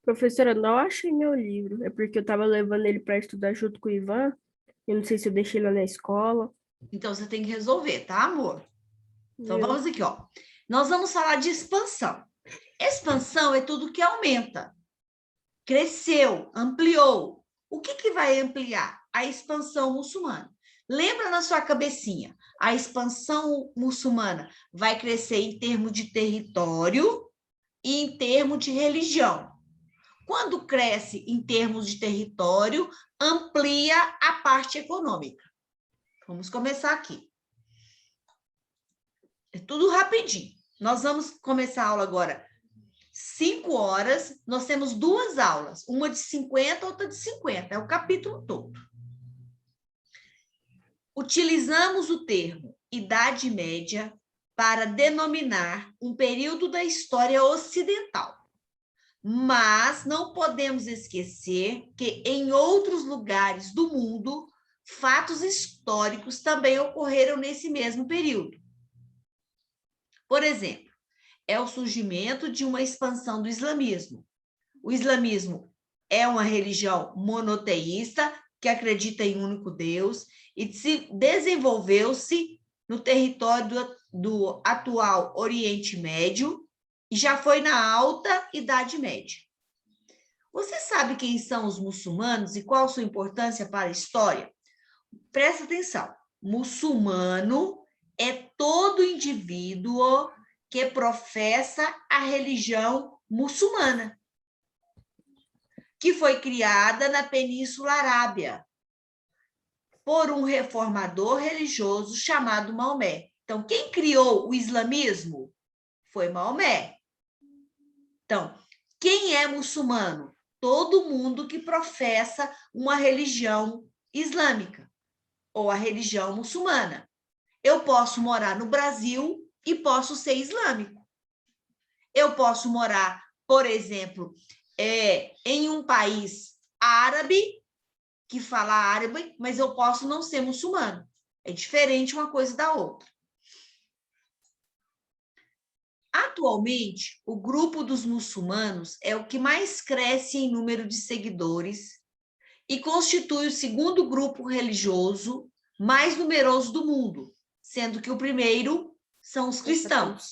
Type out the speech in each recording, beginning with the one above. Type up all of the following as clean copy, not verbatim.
Professora, não achei meu livro. É porque eu tava levando ele para estudar junto com o Ivan. Eu não sei se eu deixei lá na escola. Então, você tem que resolver, tá, amor? Então, Eu... vamos aqui, ó. Nós vamos falar de expansão. Expansão é tudo que aumenta. Cresceu, ampliou. O que vai ampliar? A expansão muçulmana. Lembra na sua cabecinha, a expansão muçulmana vai crescer em termos de território e em termos de religião. Quando cresce em termos de território, amplia a parte econômica. Vamos começar aqui. É tudo rapidinho. Nós vamos começar a aula agora 5 horas, nós temos 2 aulas, uma de 50, outra de 50, é o capítulo todo. Utilizamos o termo Idade Média para denominar um período da história ocidental. Mas não podemos esquecer que em outros lugares do mundo, fatos históricos também ocorreram nesse mesmo período. Por exemplo, é o surgimento de uma expansão do islamismo. O islamismo é uma religião monoteísta que acredita em um único Deus e se desenvolveu-se no território do atual Oriente Médio e já foi na Alta Idade Média. Você sabe quem são os muçulmanos e qual a sua importância para a história? Presta atenção. Muçulmano é todo indivíduo que professa a religião muçulmana, que foi criada na Península Arábia por um reformador religioso chamado Maomé. Então, quem criou o islamismo foi Maomé. Então, quem é muçulmano? Todo mundo que professa uma religião islâmica ou a religião muçulmana. Eu posso morar no Brasil e posso ser islâmico. Eu posso morar, por exemplo, em um país árabe, que fala árabe, mas eu posso não ser muçulmano. É diferente uma coisa da outra. Atualmente, o grupo dos muçulmanos é o que mais cresce em número de seguidores e constitui o segundo grupo religioso mais numeroso do mundo, sendo que o primeiro são os cristãos.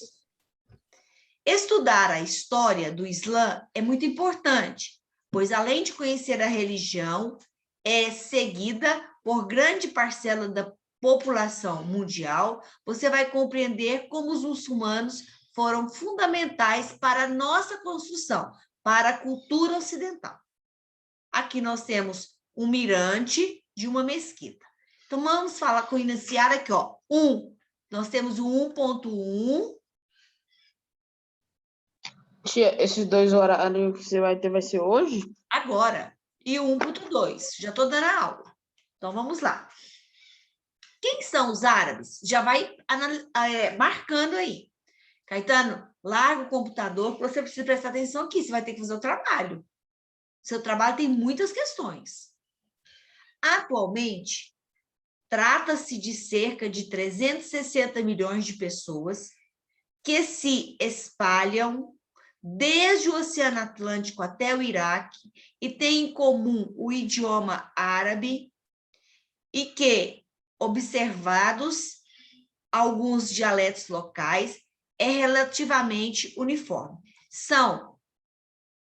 Estudar a história do Islã é muito importante, pois além de conhecer a religião, é seguida por grande parcela da população mundial, você vai compreender como os muçulmanos foram fundamentais para a nossa construção, para a cultura ocidental. Aqui nós temos um mirante de uma mesquita. Então, vamos falar com iniciar aqui, ó. 1. Nós temos o 1.1. Tia, esses 2 horários que você vai ter vai ser hoje? Agora. E o 1.2. Já estou dando a aula. Então, vamos lá. Quem são os árabes? Já vai marcando aí. Caetano, larga o computador, porque você precisa prestar atenção aqui, você vai ter que fazer o trabalho. Seu trabalho tem muitas questões. Atualmente, trata-se de cerca de 360 milhões de pessoas que se espalham desde o Oceano Atlântico até o Iraque e têm em comum o idioma árabe e que, observados alguns dialetos locais, é relativamente uniforme. São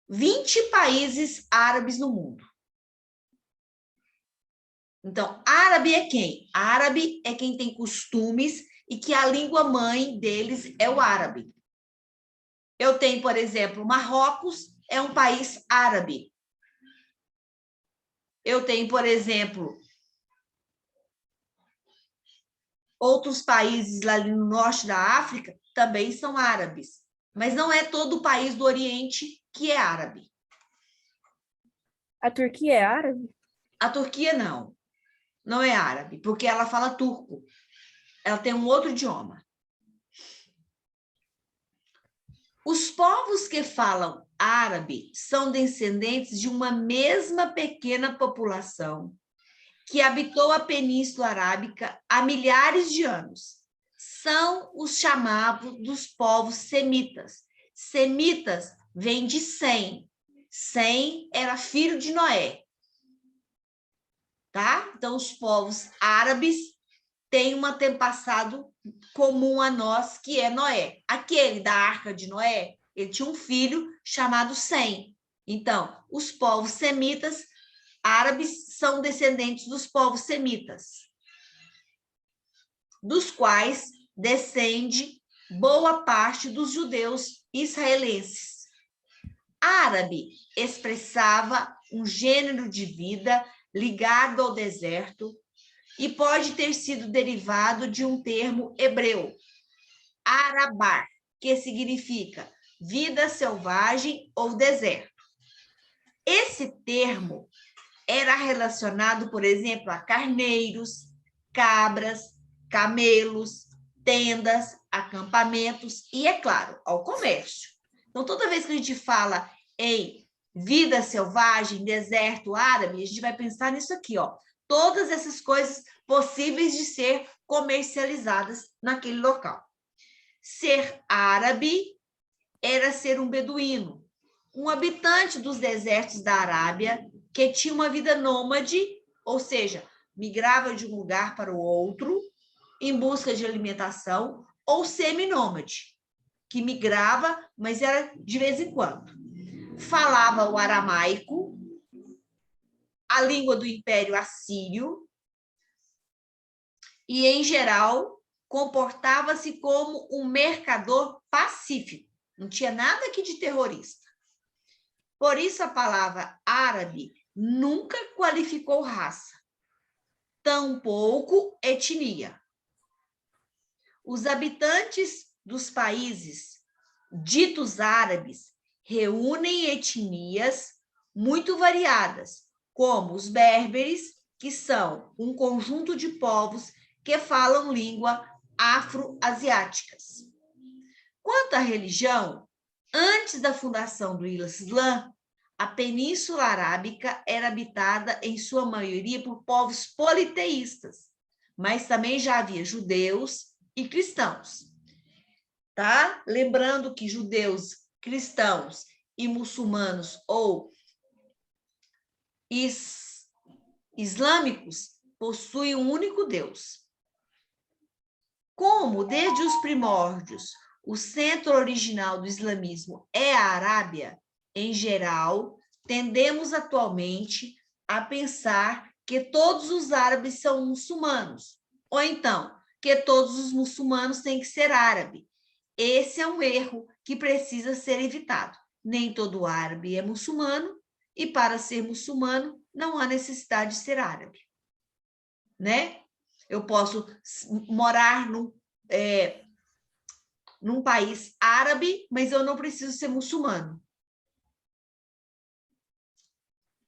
20 países árabes no mundo. Então, árabe é quem? Árabe é quem tem costumes e que a língua mãe deles é o árabe. Eu tenho, por exemplo, Marrocos é um país árabe. Eu tenho, por exemplo, outros países lá no norte da África também são árabes. Mas não é todo o país do Oriente que é árabe. A Turquia é árabe? A Turquia não é árabe, porque ela fala turco. Ela tem um outro idioma. Os povos que falam árabe são descendentes de uma mesma pequena população que habitou a Península Arábica há milhares de anos. São os chamados dos povos semitas. Semitas vem de Sem. Sem era filho de Noé. Tá? Então, os povos árabes têm um antepassado comum a nós, que é Noé. Aquele da Arca de Noé, ele tinha um filho chamado Sem. Então, os povos semitas árabes são descendentes dos povos semitas, dos quais descende boa parte dos judeus israelenses. Árabe expressava um gênero de vida ligado ao deserto e pode ter sido derivado de um termo hebreu, arabar, que significa vida selvagem ou deserto. Esse termo era relacionado, por exemplo, a carneiros, cabras, camelos, tendas, acampamentos e, é claro, ao comércio. Então, toda vez que a gente fala em vida selvagem, deserto árabe, a gente vai pensar nisso aqui, ó. Todas essas coisas possíveis de ser comercializadas naquele local. Ser árabe era ser um beduíno, um habitante dos desertos da Arábia que tinha uma vida nômade, ou seja, migrava de um lugar para o outro em busca de alimentação, ou seminômade, que migrava, mas era de vez em quando. Falava o aramaico, a língua do Império Assírio, e, em geral, comportava-se como um mercador pacífico. Não tinha nada aqui de terrorista. Por isso, a palavra árabe nunca qualificou raça, tampouco etnia. Os habitantes dos países ditos árabes reúnem etnias muito variadas, como os berberes, que são um conjunto de povos que falam língua afro-asiáticas. Quanto à religião, antes da fundação do Islã, a Península Arábica era habitada, em sua maioria, por povos politeístas, mas também já havia judeus e cristãos. Tá? Lembrando que judeus, cristãos e muçulmanos ou islâmicos possuem um único Deus. Como, desde os primórdios, o centro original do islamismo é a Arábia, em geral, tendemos atualmente a pensar que todos os árabes são muçulmanos, ou então, que todos os muçulmanos têm que ser árabe. Esse é um erro que precisa ser evitado. Nem todo árabe é muçulmano, e para ser muçulmano, não há necessidade de ser árabe. Né? Eu posso morar num país árabe, mas eu não preciso ser muçulmano.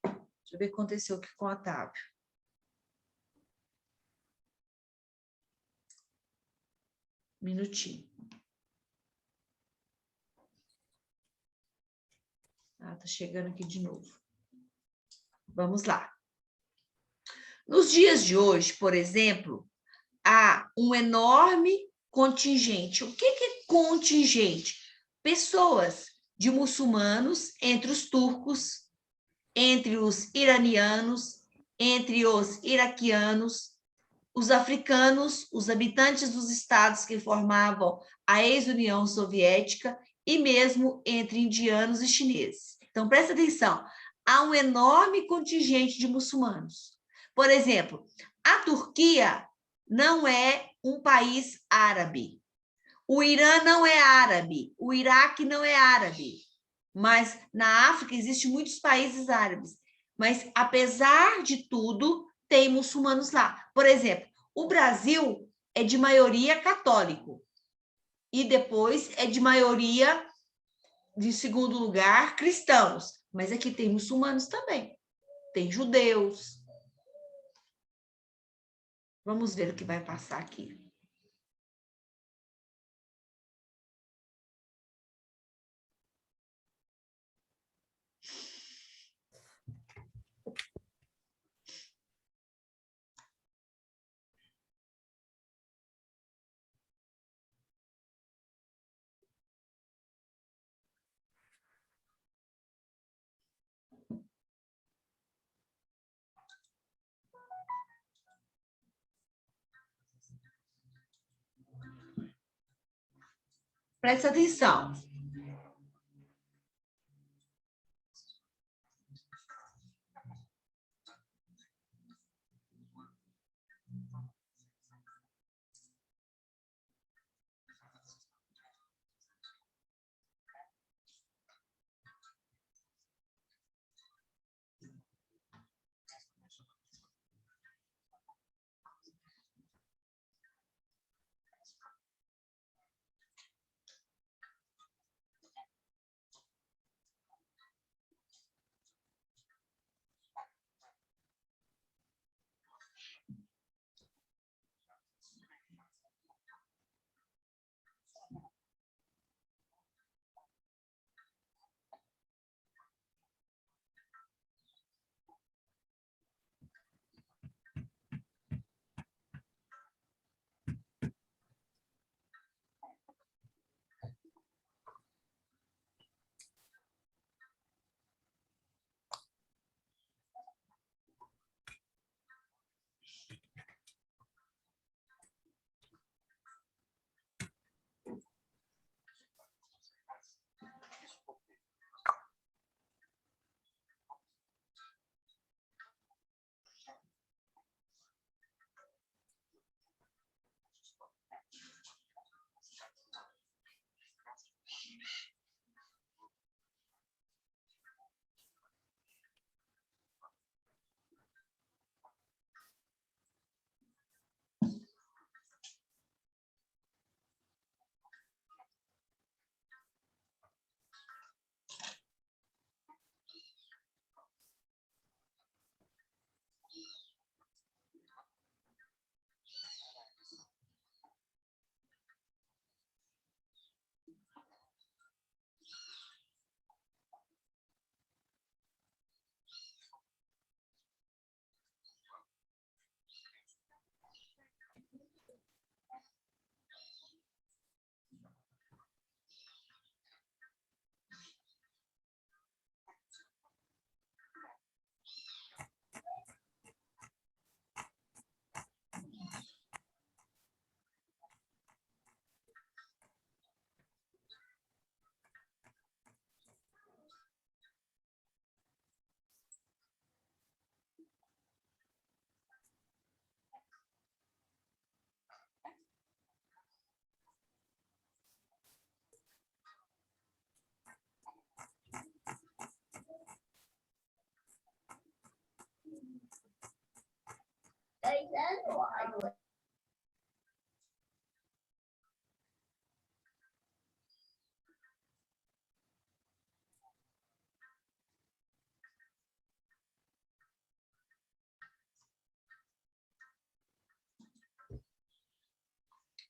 Deixa eu ver o que aconteceu aqui com o Otávio. Um minutinho. Ah, tá chegando aqui de novo. Vamos lá. Nos dias de hoje, por exemplo, há um enorme contingente. O que é contingente? Pessoas de muçulmanos entre os turcos, entre os iranianos, entre os iraquianos, os africanos, os habitantes dos estados que formavam a ex-União Soviética e mesmo entre indianos e chineses. Então, presta atenção, há um enorme contingente de muçulmanos. Por exemplo, a Turquia não é um país árabe. O Irã não é árabe. O Iraque não é árabe. Mas na África existem muitos países árabes. Mas, apesar de tudo, tem muçulmanos lá. Por exemplo, o Brasil é de maioria católico. E depois é de maioria, de segundo lugar, cristãos. Mas aqui tem muçulmanos também. Tem judeus. Vamos ver o que vai passar aqui. Presta atenção.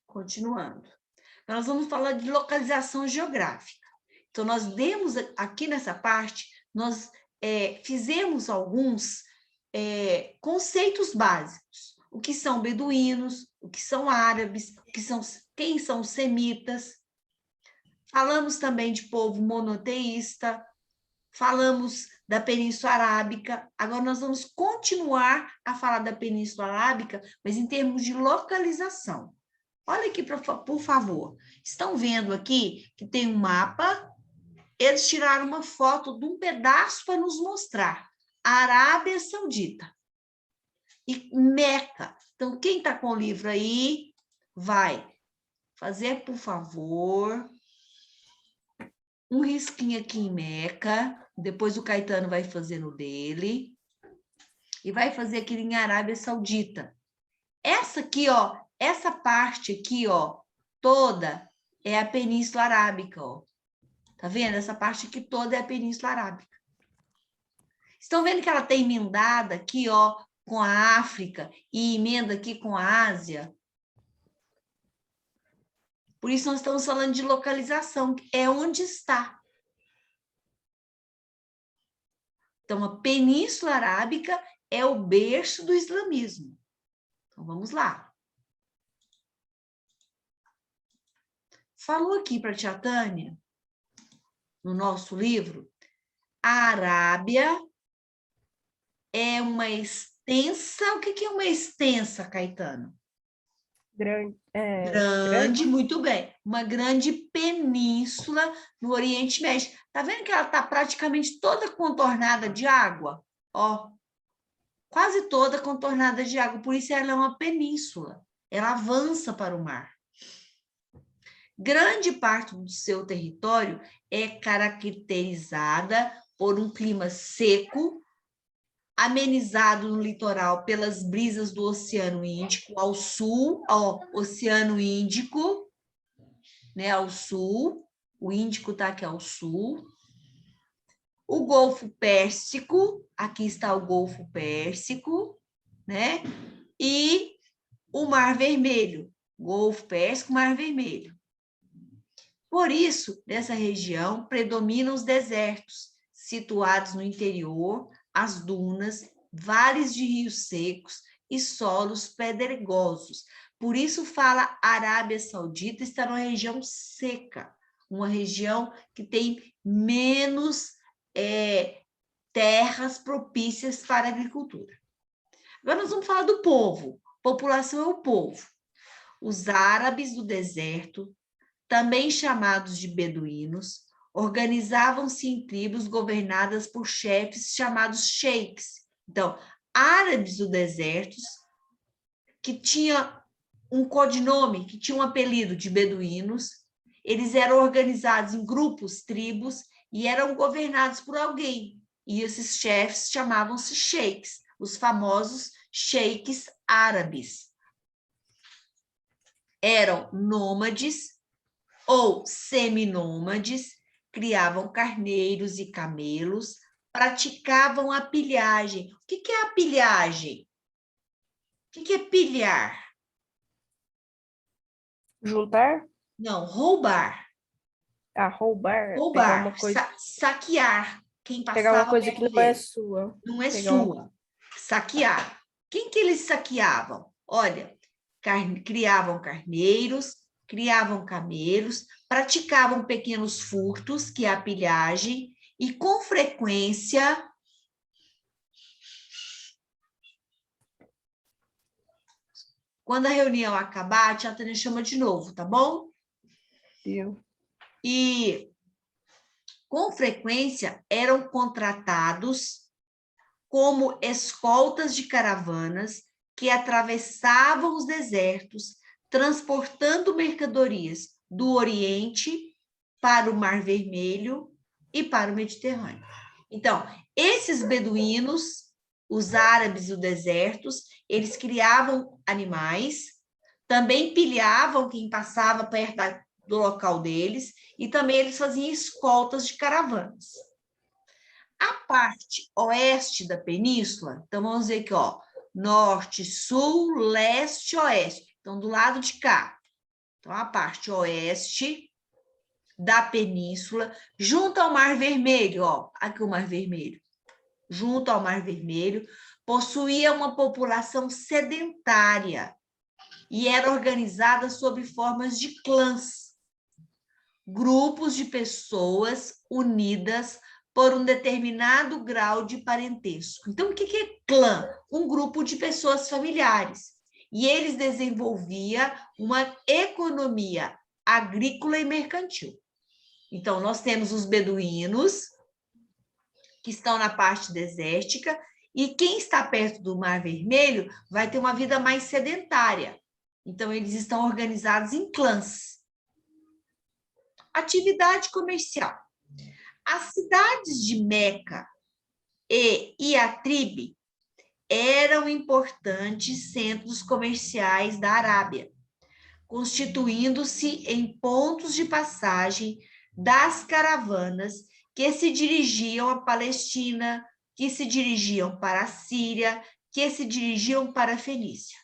Continuando. Nós vamos falar de localização geográfica. Então, nós demos aqui nessa parte, nós fizemos alguns conceitos básicos. O que são beduínos, o que são árabes, quem são os semitas. Falamos também de povo monoteísta, falamos da Península Arábica. Agora nós vamos continuar a falar da Península Arábica, mas em termos de localização. Olha aqui, por favor. Estão vendo aqui que tem um mapa? Eles tiraram uma foto de um pedaço para nos mostrar. Arábia Saudita e Meca. Então, quem está com o livro aí, vai fazer, por favor, um risquinho aqui em Meca. Depois o Caetano vai fazer no dele. E vai fazer aquele em Arábia Saudita. Essa aqui, ó, essa parte aqui, ó, toda é a Península Arábica, ó. Tá vendo? Essa parte aqui toda é a Península Arábica. Estão vendo que ela tem emendada aqui, ó, com a África e emenda aqui com a Ásia? Por isso nós estamos falando de localização, é onde está. Então, a Península Arábica é o berço do islamismo. Então, vamos lá. Falou aqui para a tia Tânia, no nosso livro, a Arábia é uma extensa... O que é uma extensa, Caetano? Grande. Grande, muito bem. Uma grande península no Oriente Médio. Tá vendo que ela está praticamente toda contornada de água? Ó, quase toda contornada de água. Por isso ela é uma península. Ela avança para o mar. Grande parte do seu território é caracterizada por um clima seco, amenizado no litoral pelas brisas do Oceano Índico ao sul, Oceano Índico, né, ao sul, o Índico está aqui ao sul. O Golfo Pérsico, aqui está o Golfo Pérsico, né? E o Mar Vermelho, Golfo Pérsico, Mar Vermelho. Por isso, nessa região predominam os desertos, situados no interior, as dunas, vales de rios secos e solos pedregosos. Por isso fala Arábia Saudita está numa região seca, uma região que tem menos terras propícias para a agricultura. Agora nós vamos falar do povo. População é o povo. Os árabes do deserto, também chamados de beduínos, organizavam-se em tribos governadas por chefes chamados sheiks. Então, árabes do deserto, que tinha um codinome, que tinha um apelido de beduínos, eles eram organizados em grupos, tribos, e eram governados por alguém. E esses chefes chamavam-se sheiks, os famosos sheiks árabes. Eram nômades ou seminômades, criavam carneiros e camelos, praticavam a pilhagem. O que é a pilhagem? O que é pilhar? Juntar? Não, roubar. Roubar. Pegar Roubar, uma coisa, saquear. Quem pegar uma passava coisa que perto não é dele. sua. Não é Pegar uma- sua. Saquear. Quem que eles saqueavam? Olha, criavam carneiros, criavam camelos, praticavam pequenos furtos, que é a pilhagem, e com frequência quando a reunião acabar, a tia Tânia chama de novo, tá bom? Viu? E com frequência eram contratados como escoltas de caravanas que atravessavam os desertos, transportando mercadorias do Oriente para o Mar Vermelho e para o Mediterrâneo. Então, esses beduínos, os árabes do deserto, eles criavam animais, também pilhavam quem passava perto do local deles, e também eles faziam escoltas de caravanas. A parte oeste da península, então vamos ver aqui, ó, norte, sul, leste, oeste. Então, do lado de cá. Então, a parte oeste da península, junto ao Mar Vermelho, ó, aqui o Mar Vermelho, junto ao Mar Vermelho, possuía uma população sedentária e era organizada sob formas de clãs, grupos de pessoas unidas por um determinado grau de parentesco. Então, o que é clã? Um grupo de pessoas familiares. E eles desenvolviam uma economia agrícola e mercantil. Então, nós temos os beduínos, que estão na parte desértica, e quem está perto do Mar Vermelho vai ter uma vida mais sedentária. Então, eles estão organizados em clãs. Atividade comercial. As cidades de Meca e Iatribe eram importantes centros comerciais da Arábia, constituindo-se em pontos de passagem das caravanas que se dirigiam à Palestina, que se dirigiam para a Síria, que se dirigiam para a Fenícia.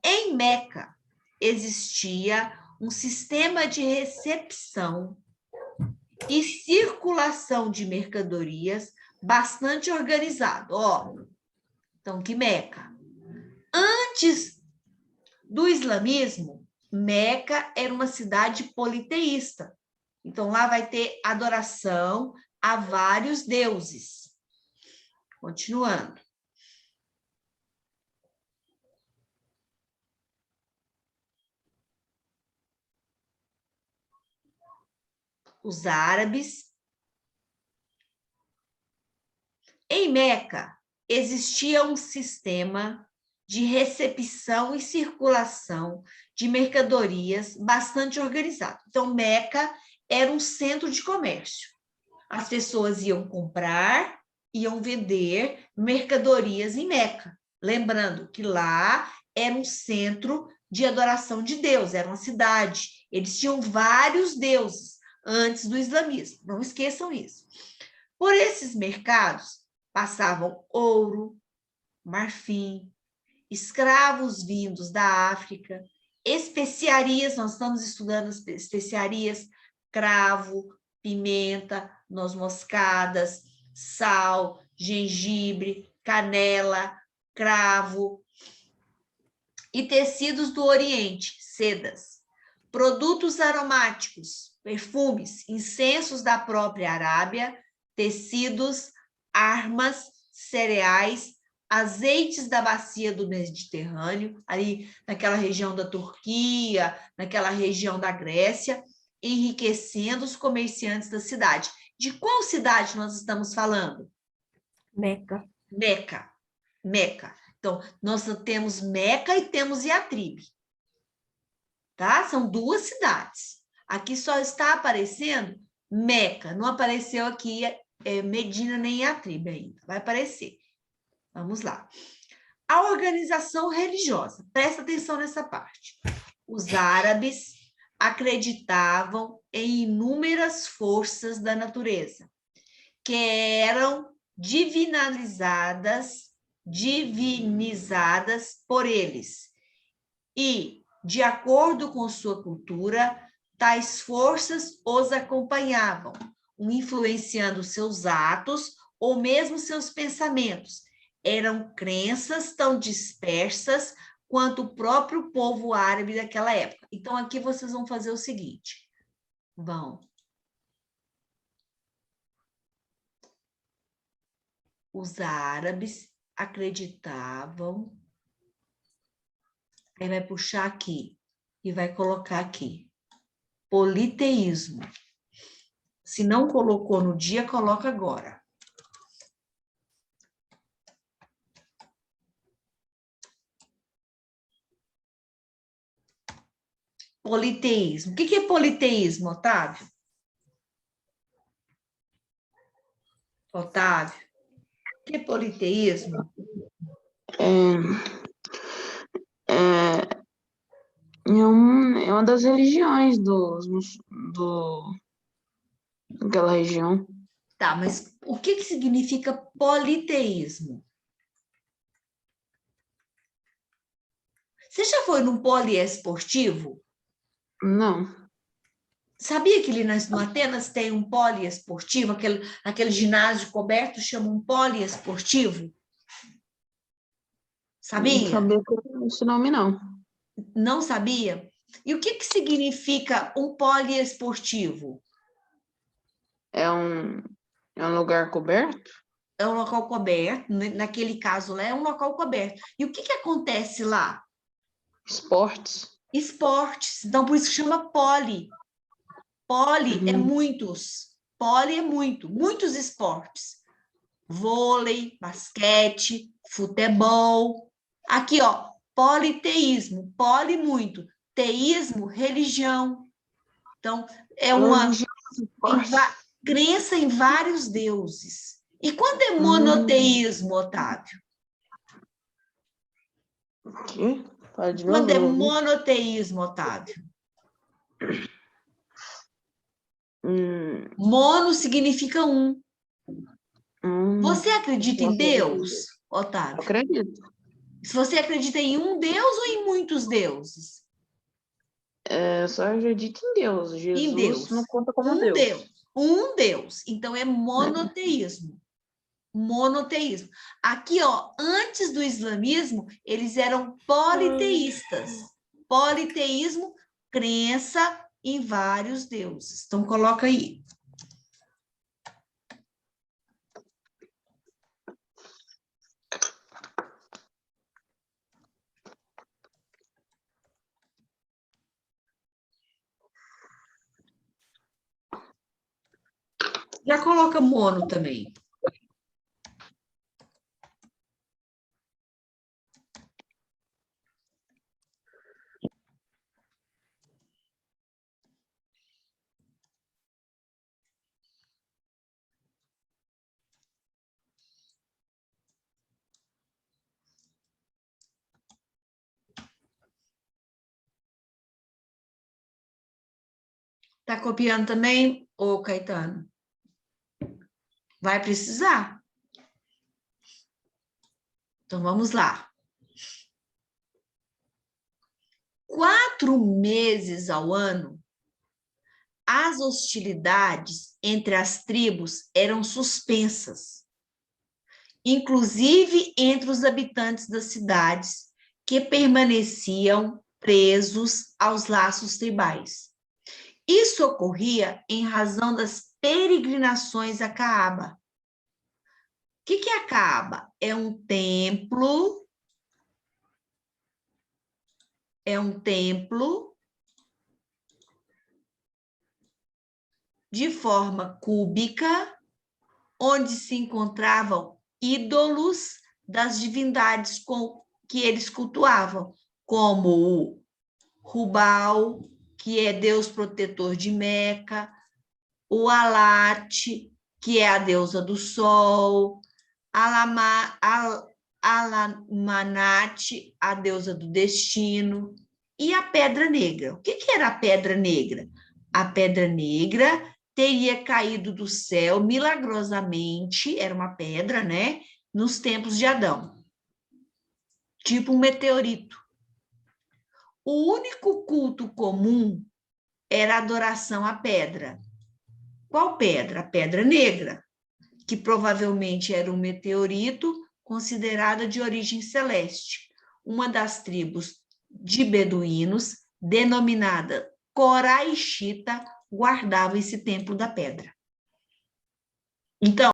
Em Meca, existia um sistema de recepção e circulação de mercadorias bastante organizado. Ó, então, que Meca. Antes do islamismo, Meca era uma cidade politeísta. Então, lá vai ter adoração a vários deuses. Continuando. os árabes. Em Meca, existia um sistema de recepção e circulação de mercadorias bastante organizado. Então, Meca era um centro de comércio. As pessoas iam comprar, iam vender mercadorias em Meca. Lembrando que lá era um centro de adoração de Deus, era uma cidade. Eles tinham vários deuses antes do islamismo, não esqueçam isso. Por esses mercados passavam ouro, marfim, escravos vindos da África, especiarias, nós estamos estudando as especiarias, cravo, pimenta, noz moscadas, sal, gengibre, canela, cravo, e tecidos do Oriente, sedas, produtos aromáticos, perfumes, incensos da própria Arábia, tecidos, armas, cereais, azeites da bacia do Mediterrâneo, ali naquela região da Turquia, naquela região da Grécia, enriquecendo os comerciantes da cidade. De qual cidade nós estamos falando? Meca. Meca. Meca. Então, nós temos Meca e temos Iatribe. Tá? São duas cidades. Aqui só está aparecendo Meca, não apareceu aqui Medina nem Iatribe ainda. Vai aparecer. Vamos lá. A organização religiosa, presta atenção nessa parte. Os árabes acreditavam em inúmeras forças da natureza, que eram divinizadas por eles. E, de acordo com sua cultura, tais forças os acompanhavam, influenciando seus atos ou mesmo seus pensamentos. Eram crenças tão dispersas quanto o próprio povo árabe daquela época. Então, aqui vocês vão fazer o seguinte. Os árabes acreditavam. Aí vai puxar aqui e vai colocar aqui. Politeísmo. Se não colocou no dia, coloca agora. Politeísmo. O que é politeísmo, Otávio? Otávio, o que é politeísmo? É uma das religiões daquela região. Tá, mas o que significa politeísmo? Você já foi num poliesportivo? Não. Sabia que ali no Atenas tem um poliesportivo, aquele ginásio coberto chama um poliesportivo? Sabia? Não sabia esse nome, não. Não sabia? E o que significa um poliesportivo? É um lugar coberto? É um local coberto, naquele caso lá, é um local coberto. E o que acontece lá? Esportes. Esportes. Então, por isso que chama poli. Poli é muitos. Poli é muitos esportes. Vôlei, basquete, futebol. Aqui, ó, politeísmo. Poli, muito. Teísmo, religião. Então, é uma crença em vários deuses. E quando é monoteísmo, Otávio? O quê? Fala de Quando novo, é não ouvi. monoteísmo, Otávio? Hum, Mono significa um. Você acredita em Nossa, Deus, eu Otávio? acredito. Se você acredita em um Deus ou em muitos deuses? Eu só acredito em Deus. Em Jesus Deus. não conta como Um Deus. Deus. Um Deus. Então é monoteísmo. Monoteísmo. Aqui, ó, antes do islamismo, eles eram politeístas. Politeísmo, crença em vários deuses. Então, coloca aí. Já coloca mono também. Tá copiando também, ô Caetano? Vai precisar. Então, vamos lá. 4 meses ao ano, as hostilidades entre as tribos eram suspensas, inclusive entre os habitantes das cidades, que permaneciam presos aos laços tribais. Isso ocorria em razão das peregrinações a Caaba. O que é a Caaba? É um templo de forma cúbica, onde se encontravam ídolos das divindades que eles cultuavam, como o Hubal, que é Deus protetor de Meca, o Alat, que é a deusa do sol, Alamanat, a deusa do destino, e a Pedra Negra. O que era a Pedra Negra? A Pedra Negra teria caído do céu milagrosamente, era uma pedra, né? Nos tempos de Adão, tipo um meteorito. O único culto comum era a adoração à pedra. Qual pedra? A Pedra Negra, que provavelmente era um meteorito considerada de origem celeste. Uma das tribos de beduínos, denominada Coraixita, guardava esse templo da pedra. Então,